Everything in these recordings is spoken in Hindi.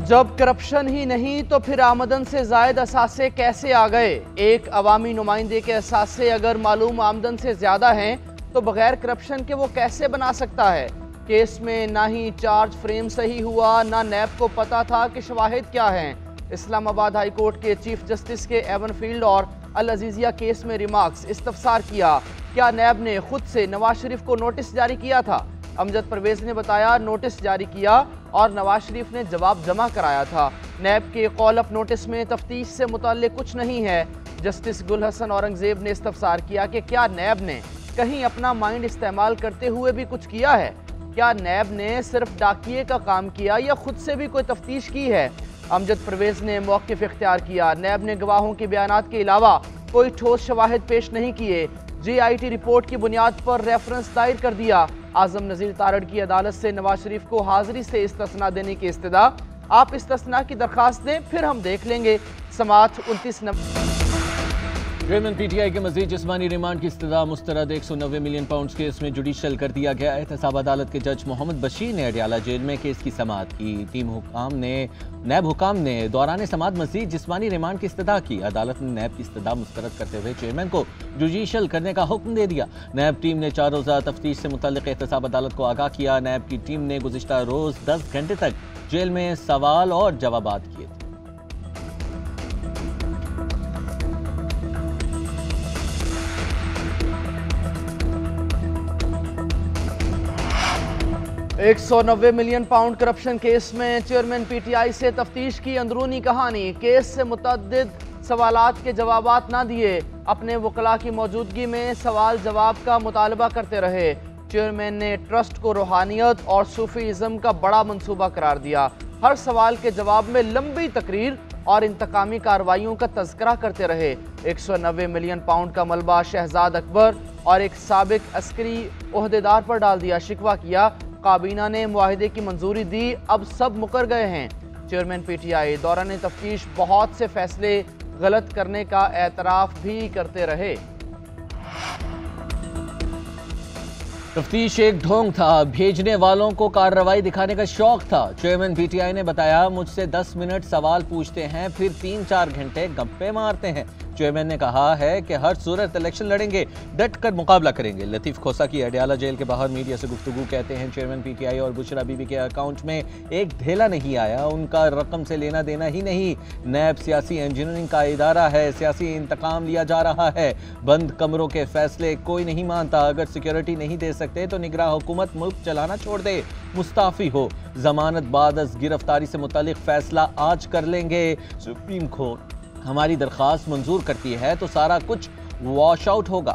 जब करप्शन ही नहीं तो फिर आमदन से जायद असासे कैसे आ गए। एक अवामी नुमाइंदे के असासे अगर मालूम आमदन से ज्यादा हैं तो बगैर करप्शन के वो कैसे बना सकता है। केस में ना ही चार्ज फ्रेम सही हुआ, ना नैब को पता था कि शवाहिद क्या हैं। इस्लामाबाद हाई कोर्ट के चीफ जस्टिस के एवन फील्ड और अल अजीजिया केस में रिमार्क्स इस्तफसार किया। क्या नैब ने खुद से नवाज शरीफ को नोटिस जारी किया था? अमजद परवेज ने बताया नोटिस जारी किया और नवाज शरीफ ने जवाब जमा कराया था। नैब के कॉल अप नोटिस में तफ्तीश से मुताल्लिक कुछ नहीं है। जस्टिस गुल हसन औरंगजेब ने इस्तफसार किया कि क्या नैब ने कहीं अपना माइंड इस्तेमाल करते हुए भी कुछ किया है? क्या नैब ने सिर्फ डाकिए का काम किया या खुद से भी कोई तफ्तीश की है? अमजद परवेज ने मौक़िफ़ इख्तियार किया। नैब ने गवाहों के बयानात के अलावा कोई ठोस शवाहिद पेश नहीं किए। GIT रिपोर्ट की बुनियाद पर रेफरेंस दायर कर दिया। आजम नज़ीर तारड़ की अदालत से नवाज शरीफ को हाजिरी से इस्तिस्ना देने की इस्तदा। आप इस्तिस्ना की दरख्वास्त दें, फिर हम देख लेंगे। समाअत 29 नवंबर। चेयरमैन PTI के मजीद जिस्मानी रिमांड की इस्तदा मुस्तरद 190 मिलियन पाउंड केस में जुडिशल कर दिया गया। एहतसाब अदालत के जज मोहम्मद बशीर ने अडयाला जेल में केस की समाअत की। नैब हुकाम ने दौरान समाअत मजीद जिस्मानी रिमांड की इस्तदा की। अदालत ने नैब की इस्तदा मुस्तरद करते हुए चेयरमैन को जुडिशल करने का हुक्म दे दिया। नैब टीम ने 4 रोज़ा तफ्तीश से मुतल्लिक एहतसाब अदालत को आगाह किया। नैब की टीम ने गुज़िश्ता रोज़ 10 घंटे तक जेल में सवाल और जवाबात किए। 190 मिलियन पाउंड करप्शन केस में चेयरमैन PTI से तफ्तीश की अंदरूनी कहानी। केस से मुतअद्दिद सवालात के जवाबात ना दिए। अपने वकला की मौजूदगी में सवाल जवाब का मुतालबा करते रहे। चेयरमैन ने ट्रस्ट को रूहानियत और सूफीज़म का बड़ा मंसूबा करार दिया। हर सवाल के जवाब में लंबी तकरीर और इंतकामी कार्रवाइयों का तज़किरा करते रहे। 190 मिलियन पाउंड का मलबा शहजाद अकबर और एक साबिक अस्करी ओहदेदार पर डाल दिया। शिकवा किया काबीना ने मुआहिदे की मंजूरी दी, अब सब मुकर गए हैं। चेयरमैन PTI दौरान तफ्तीश बहुत से फैसले गलत करने का एतराफ़ भी करते रहे। तफ्तीश एक ढोंग था, भेजने वालों को कार्रवाई दिखाने का शौक था। चेयरमैन PTI ने बताया मुझसे 10 मिनट सवाल पूछते हैं, फिर 3-4 घंटे गप्पे मारते हैं। चेयरमैन ने कहा है कि हर सूरत इलेक्शन लड़ेंगे, डट कर मुकाबला करेंगे। लतीफ़ खोसा की अडयाला जेल के बाहर मीडिया से गुफ्तगू कहते हैं चेयरमैन PTI और बुशरा बीबी के अकाउंट में एक ढेला नहीं आया, उनका रकम से लेना देना ही नहीं। नैब सियासी इंजीनियरिंग का इदारा है, सियासी इंतकाम लिया जा रहा है। बंद कमरों के फैसले कोई नहीं मानता। अगर सिक्योरिटी नहीं दे सकते तो निगरान हुकूमत मुल्क चलाना छोड़ दे, मुस्ताफी हो। जमानत बाद अज गिरफ्तारी से मुतालिक फैसला आज कर लेंगे। सुप्रीम कोर्ट हमारी दरख्वास्त मंजूर करती है तो सारा कुछ वॉश आउट होगा।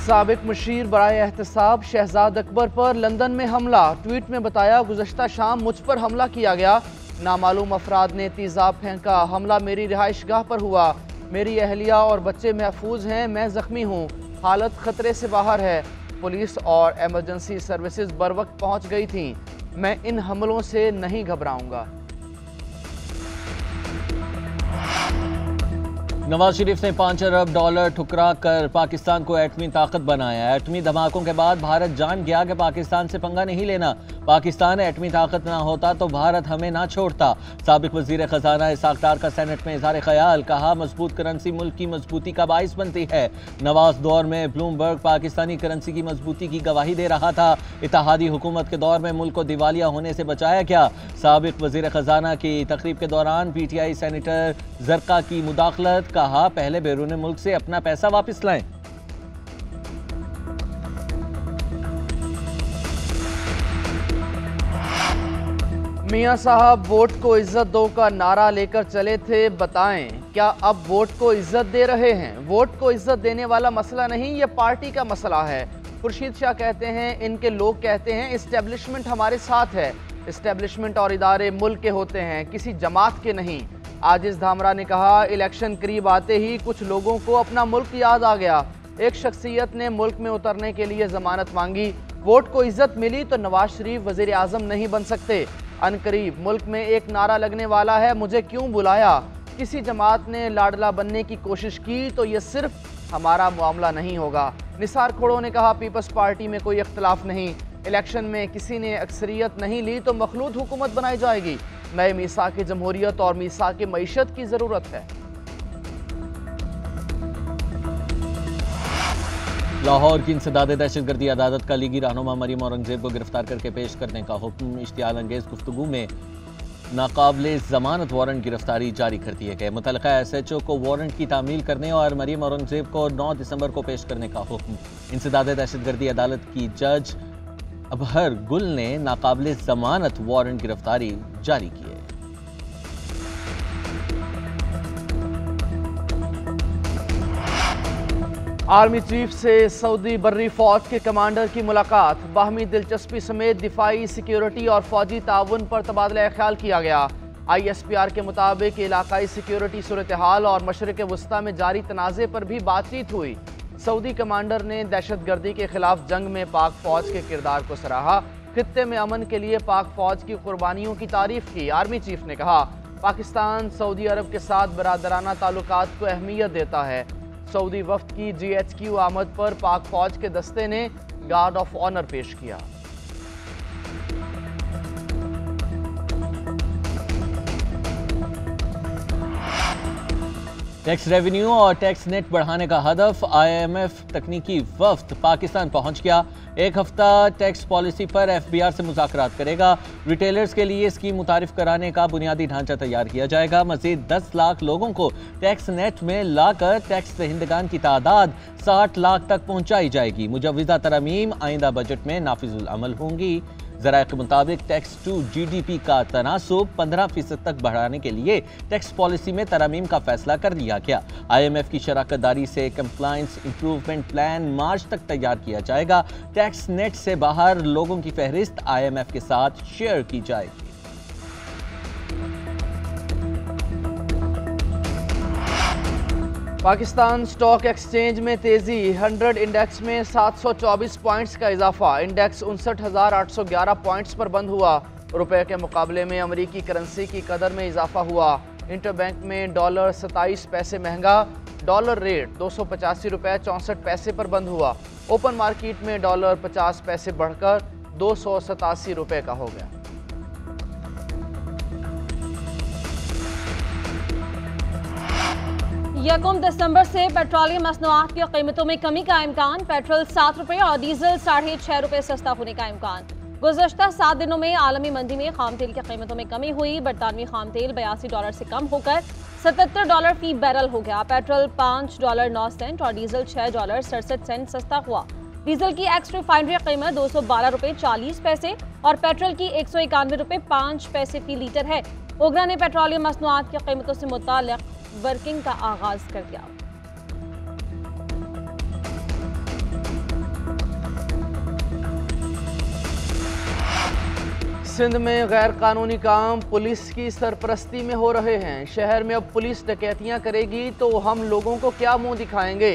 साबिक मुशीर बराए एहतसाब शहजाद अकबर पर लंदन में हमला। ट्वीट में बताया गुज़श्ता शाम मुझ पर हमला किया गया। नामालूम अफराद ने तेज़ाब फेंका। हमला मेरी रिहाइशगाह पर हुआ। मेरी अहलिया और बच्चे महफूज हैं, मैं जख्मी हूँ। हालत खतरे से बाहर है। पुलिस और एमरजेंसी सर्विसेज बर वक्त पहुँच गई थीं। मैं इन हमलों से नहीं घबराऊंगा। नवाज शरीफ ने $5 अरब ठुकरा कर पाकिस्तान को एटमी ताकत बनाया। एटमी धमाकों के बाद भारत जान गया कि पाकिस्तान से पंगा नहीं लेना। पाकिस्तान एटमी ताकत ना होता तो भारत हमें ना छोड़ता। साबिक वजीर खजाना इसहाक डार का सेनेट में इजहार ख्याल। कहा मजबूत करेंसी मुल्क की मजबूती का बाइस बनती है। नवाज दौर में ब्लूमबर्ग पाकिस्तानी करेंसी की मजबूती की गवाही दे रहा था। इत्तेहादी हुकूमत के दौर में मुल्क को दिवालिया होने से बचाया क्या? साबिक वजीर खजाना की तकरीब के दौरान PTI सेनेटर जरका की मुदाखलत। कहा पहले बैरून मुल्क से अपना पैसा वापस लाएं। मियां साहब वोट को इज्जत दो का नारा लेकर चले थे, बताएं क्या अब वोट को इज्जत दे रहे हैं? वोट को इज्जत देने वाला मसला नहीं, ये पार्टी का मसला है। खुर्शीद शाह कहते हैं इनके लोग कहते हैं इस्टेब्लिशमेंट हमारे साथ है। इस्टेब्लिशमेंट और इदारे मुल्क के होते हैं, किसी जमात के नहीं। आजिज धामरा ने कहा इलेक्शन करीब आते ही कुछ लोगों को अपना मुल्क याद आ गया। एक शख्सियत ने मुल्क में उतरने के लिए जमानत मांगी। वोट को इज्जत मिली तो नवाज शरीफ वजीर आजम नहीं बन सकते। अनकरीब मुल्क में एक नारा लगने वाला है, मुझे क्यों बुलाया। किसी जमात ने लाडला बनने की कोशिश की तो ये सिर्फ हमारा मामला नहीं होगा। निसार खोड़ो ने कहा, पीपल्स पार्टी में कोई इख्तलाफ नहीं, इलेक्शन में किसी ने अक्सरियत नहीं ली तो मखलूत हुकूमत बनाई जाएगी। नए मीसाक जमहूरियत और मीसाक मईशत की ज़रूरत है। लाहौर की इंसदाद दहशतगर्दी अदालत का लीगी रहनुमा मरीम औरंगजेब को गिरफ्तार करके पेश करने का हुक्म। इश्तियाल अंगेज गुफ्तगू में नाकाबिले जमानत वारंट गिरफ्तारी जारी कर दिए गए। मुतल्लिका SHO को वारंट की तामील करने और मरीम औरंगजेब को 9 दिसंबर को पेश करने का हुक्म। इंसदाद दहशतगर्दी अदालत की जज अबहर गुल ने नाकाबिले जमानत वारंट गिरफ्तारी जारी की है। आर्मी चीफ से सऊदी बर्री फौज के कमांडर की मुलाकात। बाहमी दिलचस्पी समेत दिफाई, सिक्योरिटी और फौजी ताउन पर तबादला ख्याल किया गया। ISPR के मुताबिक इलाकाई सिक्योरिटी सूरत हाल और मशरिक वस्ता में जारी तनाज़े पर भी बातचीत हुई। सऊदी कमांडर ने दहशतगर्दी के खिलाफ जंग में पाक फौज के किरदार को सराहा। खित्ते में अमन के लिए पाक फौज की कुर्बानियों की तारीफ की। आर्मी चीफ ने कहा, पाकिस्तान सऊदी अरब के साथ बरादराना ताल्लुकात को अहमियत देता है। सऊदी वफ्द की GHQ आमद पर पाक फौज के दस्ते ने गार्ड ऑफ ऑनर पेश किया। टैक्स रेवेन्यू और टैक्स नेट बढ़ाने का हदफ। IMF तकनीकी वफ्द पाकिस्तान पहुंच गया। एक हफ्ता टैक्स पॉलिसी पर FBR से मुज़ाकरात करेगा। रिटेलर्स के लिए स्कीम मुतारिफ कराने का बुनियादी ढांचा तैयार किया जाएगा। मज़ीद 10 लाख लोगों को टैक्स नेट में लाकर टैक्स दहिंदगान की तादाद 60 लाख तक पहुंचाई जाएगी। मुजव्वज़ा तरमीम आइंदा बजट में नाफिजुल अमल होंगी। ज़राए के मुताबिक टैक्स टू GDP का तनासुब 15% तक बढ़ाने के लिए टैक्स पॉलिसी में तरमीम का फैसला कर लिया गया। IMF की शराकत दारी से कंप्लायंस इंप्रूवमेंट प्लान मार्च तक तैयार किया जाएगा। टैक्स नेट से बाहर लोगों की फहरिस्त IMF के साथ शेयर की जाएगी। पाकिस्तान स्टॉक एक्सचेंज में तेजी। 100 इंडेक्स में 724 पॉइंट्स का इजाफा। इंडेक्स 59,811 पॉइंट्स पर बंद हुआ। रुपए के मुकाबले में अमेरिकी करेंसी की कदर में इजाफा हुआ। इंटरबैंक में डॉलर 27 पैसे महंगा। डॉलर रेट 285 रुपये 64 पैसे पर बंद हुआ। ओपन मार्केट में डॉलर 50 पैसे बढ़कर 287 रुपये का हो गया। यकम दिसंबर से पेट्रोलियम मसनूआत की कीमतों में कमी का इम्कान। पेट्रोल 7 रुपये और डीजल 6.5 रुपये सस्ता होने का इम्कान। गुज़श्ता 7 दिनों में आलमी मंडी में खाम तेल की कीमतों में कमी हुई। बरतानवी खाम तेल $82 से कम होकर $77 फी बैरल हो गया। पेट्रोल $5.09 और डीजल $6.67 सस्ता हुआ। डीजल की एक्स रिफाइनरी कीमत $212.40 और पेट्रोल की $191.05 फी लीटर है। ओगरा ने पेट्रोलियम मसनूआत की कीमतों से मुताल्लिक वर्किंग का आगाज कर दिया। सिंध में गैर कानूनी काम पुलिस की सरपरस्ती में हो रहे हैं। शहर में अब पुलिस डकैतियां करेगी तो हम लोगों को क्या मुंह दिखाएंगे।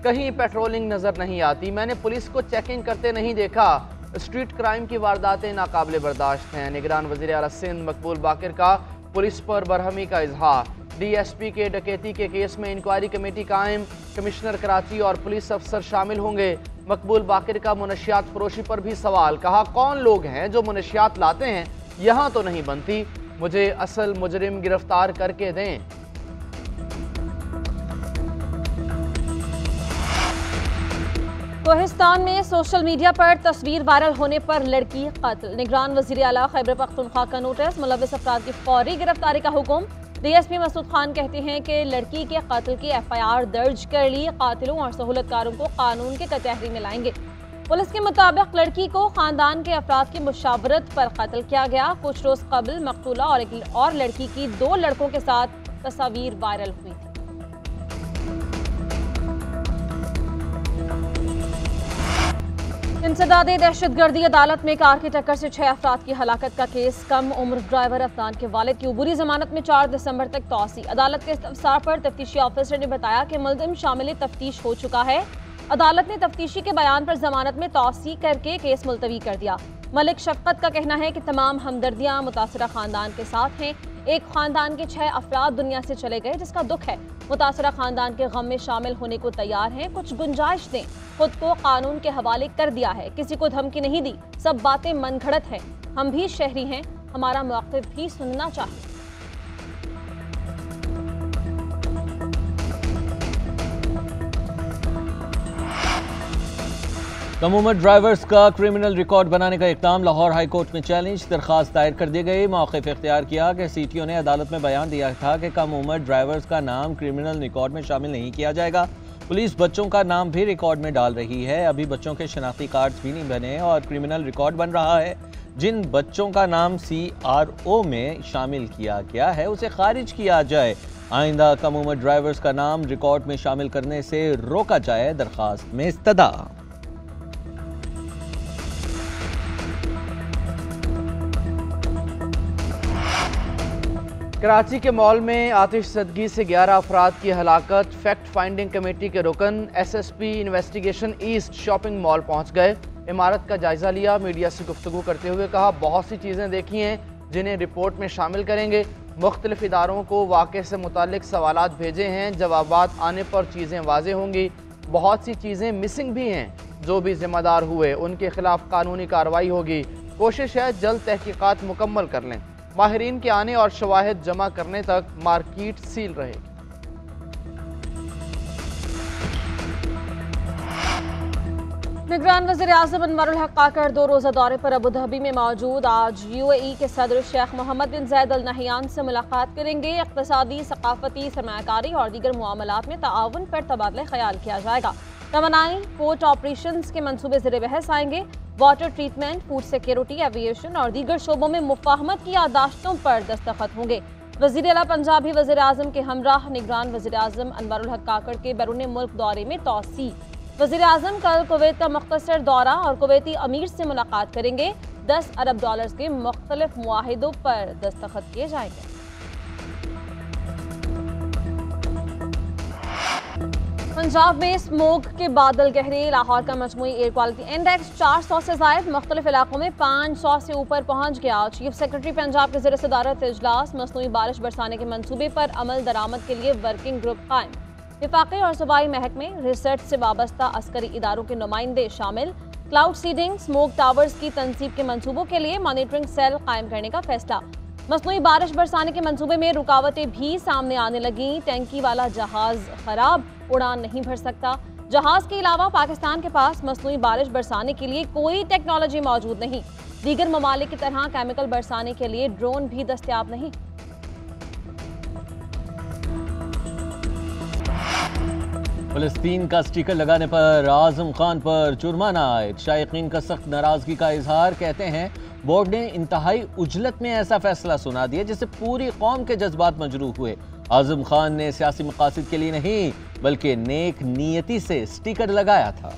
कहीं पेट्रोलिंग नजर नहीं आती। मैंने पुलिस को चेकिंग करते नहीं देखा। स्ट्रीट क्राइम की वारदातें नाकाबिले बर्दाश्त हैं। निगरान वज़ीर आला सिंध मकबूल बाकिर का पुलिस पर बरहमी का इजहार। DSP के डकैती के केस में इंक्वायरी कमेटी कायम। कमिश्नर कराची और पुलिस अफसर शामिल होंगे। मकबूल बाकिर का मुनशियात फरोशी पर भी सवाल। कहा, कौन लोग हैं जो मुनशियात लाते हैं, यहाँ तो नहीं बनती। मुझे असल मुजरिम गिरफ्तार करके दें। कोहिस्तान में सोशल मीडिया पर तस्वीर वायरल होने पर लड़की कत्ल। निगरान वज़ीर आला खैबर पख्तूनख्वा का नोटिस। मुलव्विस अफराद की फौरी गिरफ्तारी का हुक्म। DSP मसूद खान कहते हैं कि लड़की के कत्ल की FIR दर्ज कर ली। कातिलों और सहूलतकारों को कानून के कचहरी में लाएंगे। पुलिस के मुताबिक लड़की को खानदान के अफराद की मुशावरत पर कत्ल किया गया। कुछ रोज कबल मकतूला और लड़की की 2 लड़कों के साथ तस्वीर वायरल हुई थी। इंसदादे दहशतगर्दी अदालत में कार की टक्कर से 6 अफराद की हलाकत का केस। कम उम्र ड्राइवर अफनान के वालिद की उबूरी जमानत में 4 दिसंबर तक तौसी। अदालत के इस्तफसार पर तफ्तीशी ऑफिसर ने बताया कि मुल्जिम शामिल तफ्तीश हो चुका है। अदालत ने तफ्तीशी के बयान पर जमानत में तौसी करके केस मुलतवी कर दिया। मलिक शफकत का कहना है कि तमाम हमदर्दियां मुतासरा खानदान के साथ हैं। एक खानदान के 6 अफराद दुनिया से चले गए, जिसका दुख है। मुतासरा खानदान के गम में शामिल होने को तैयार हैं। कुछ गुंजाइश दें, खुद को कानून के हवाले कर दिया है, किसी को धमकी नहीं दी, सब बातें मनगढ़ंत हैं। हम भी शहरी हैं, हमारा मौक़िफ़ भी सुनना चाहिए। कम उम्र ड्राइवर्स का क्रिमिनल रिकॉर्ड बनाने का इक़दाम लाहौर हाई कोर्ट में चैलेंज, दरख्वास्त दायर कर दी गई। मौक़िफ़ इख्तियार किया कि सीटीओ ने अदालत में बयान दिया था कि कम उम्र ड्राइवर्स का नाम क्रिमिनल रिकॉर्ड में शामिल नहीं किया जाएगा। पुलिस बच्चों का नाम भी रिकॉर्ड में डाल रही है। अभी बच्चों के शनाख्ती कार्ड्स भी नहीं बने और क्रिमिनल रिकॉर्ड बन रहा है। जिन बच्चों का नाम CRO में शामिल किया गया है उसे खारिज किया जाए। आइंदा कम उम्र ड्राइवर्स का नाम रिकॉर्ड में शामिल करने से रोका जाए, दरख्वास्त में इस्तदा। कराची के मॉल में आतिशज़दगी से 11 अफराद की हलाकत। फैक्ट फाइंडिंग कमेटी के रुकन SSP investigation east shopping mall पहुंच गए, इमारत का जायजा लिया। मीडिया से गुफ्तगू करते हुए कहा, बहुत सी चीज़ें देखी हैं जिन्हें रिपोर्ट में शामिल करेंगे। मुख्तलिफ इदारों को वाक़े से मुताल्लिक सवालात भेजे हैं, जवाबात आने पर चीज़ें वाज़ेह होंगी। बहुत सी चीज़ें मिसिंग भी हैं, जो भी जिम्मेदार हुए उनके खिलाफ कानूनी कार्रवाई होगी। कोशिश है जल्द तहकीकात मुकम्मल कर लें। माहिरीन के आने और शवाहिद जमा करने तक मार्केट सील रहे। निगरान वज़ीर आज़म अनवरुल हक काकड़ 2 रोज़ा दौरे पर अबू धाबी में मौजूद। आज UAE के सदर शेख मोहम्मद बिन ज़ायद अल नहयान से मुलाकात करेंगे। इक़्तिसादी, सकाफ़ती, सरमायाकारी और दीगर मामलात में ताआवुन पर तबादला ख्याल किया जाएगा। तवानाई, पोर्ट ऑपरेशंस के मंसूबे ज़ेर बहस आएंगे। Water treatment, food security, aviation और दीगर शोबों में मुफाहमत की यादाश्तों पर दस्तखत होंगे। वज़ीर आला पंजाब भी वज़ीर आज़म के हमराह निगरान वज़ीर आज़म अनवरुल हक काकड़ के बैरून मुल्क दौरे में तौसी। वज़ीर आज़म कल कुवैत का मुख्तसर दौरा और कुवैती अमीर से मुलाकात करेंगे। $10 अरब के मुख्तलिफ मुआहिदों पर दस्तखत किए जाएंगे। पंजाब में स्मोक के बादल गहरे। लाहौर का मजमूई एयर क्वालिटी इंडेक्स 400 से ज़ायद, मुख्तलिफ इलाकों में 500 से ऊपर पहुँच गया। चीफ सेक्रेटरी पंजाब के ज़ेर सदारत इजलास। मसनूई बारिश बरसाने के मंसूबे पर अमल दरामद के लिए वर्किंग ग्रुप कायम। विफाकी और सूबाई महकमे, रिसर्च से वाबस्ता अस्करी इदारों के नुमाइंदे शामिल। क्लाउड सीडिंग, स्मोक टावर्स की तनसीब के मंसूबों के लिए मॉनिटरिंग सेल कायम करने का फैसला। मसनूई बारिश बरसाने के मंसूबे में रुकावटें भी सामने आने लगी। टैंकी वाला जहाज खराब, उड़ान नहीं भर सकता। जहाज के अलावा पाकिस्तान के पास मसनूई बारिश बरसाने के लिए कोई टेक्नोलॉजी मौजूद नहीं। दीगर ममालिक की तरह केमिकल बरसाने के लिए ड्रोन भी दस्तयाब नहीं। फ़लस्तीन का स्टिकर लगाने पर आज़म खान पर जुर्माना आयद। शायकीन का सख्त नाराजगी का इजहार। कहते हैं बोर्ड ने इंतहाई उजलत में ऐसा फैसला सुना दिया जिससे पूरी कौम के जज्बात मजरूह हुए। आज़म खान ने सियासी मकासद के लिए नहीं बल्कि नेक नीयती से स्टिकर लगाया था।